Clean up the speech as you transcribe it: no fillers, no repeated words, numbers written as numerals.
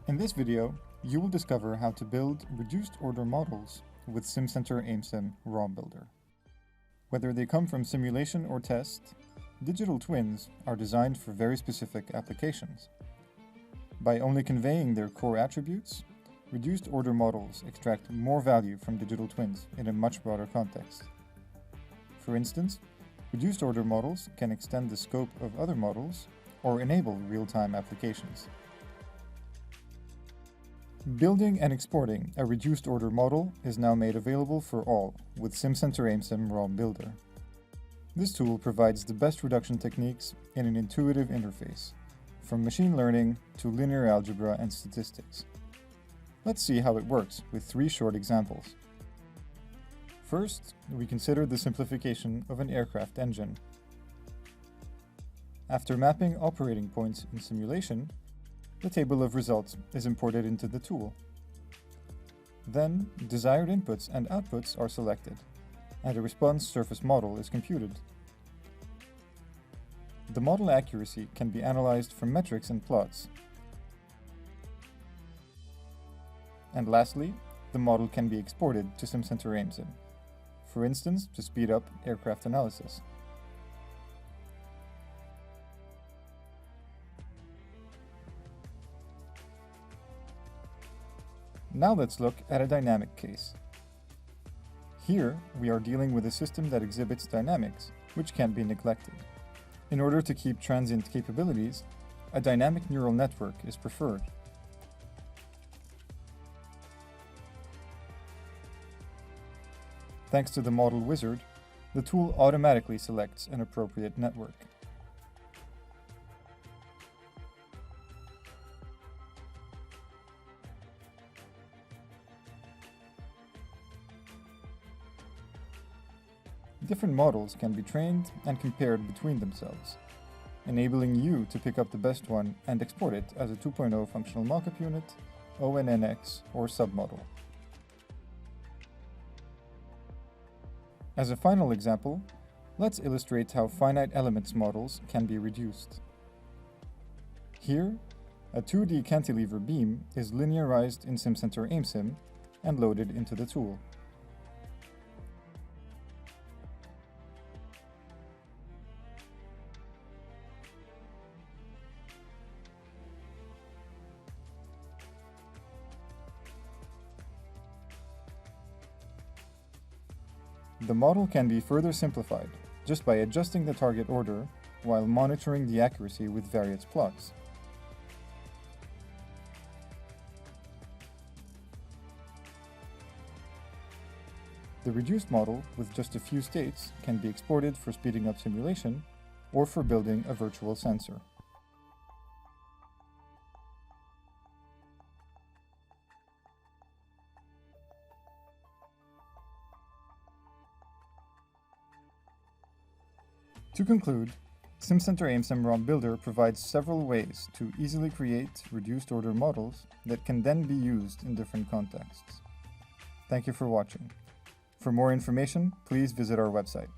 In this video, you will discover how to build reduced order models with SimCenter Aimsim ROM Builder. Whether they come from simulation or test, digital twins are designed for very specific applications. By only conveying their core attributes, reduced order models extract more value from digital twins in a much broader context. For instance, reduced order models can extend the scope of other models or enable real-time applications. Building and exporting a reduced order model is now made available for all with SimCenter Aimsim ROM Builder. This tool provides the best reduction techniques in an intuitive interface, from machine learning to linear algebra and statistics. Let's see how it works with 3 short examples. First, we consider the simplification of an aircraft engine. After mapping operating points in simulation, the table of results is imported into the tool. Then, desired inputs and outputs are selected, and a response surface model is computed. The model accuracy can be analyzed from metrics and plots. And lastly, the model can be exported to SimCenter Aimsim, for instance, to speed up aircraft analysis. Now let's look at a dynamic case. Here, we are dealing with a system that exhibits dynamics, which can't be neglected. In order to keep transient capabilities, a dynamic neural network is preferred. Thanks to the model wizard, the tool automatically selects an appropriate network. Different models can be trained and compared between themselves, enabling you to pick up the best one and export it as a 2.0 functional mockup unit, ONNX, or submodel. As a final example, let's illustrate how finite elements models can be reduced. Here, a 2D cantilever beam is linearized in SimCenter Aimsim and loaded into the tool. The model can be further simplified just by adjusting the target order while monitoring the accuracy with various plots. The reduced model with just a few states can be exported for speeding up simulation or for building a virtual sensor. To conclude, SimCenter Aimsim ROM Builder provides several ways to easily create reduced order models that can then be used in different contexts. Thank you for watching. For more information, please visit our website.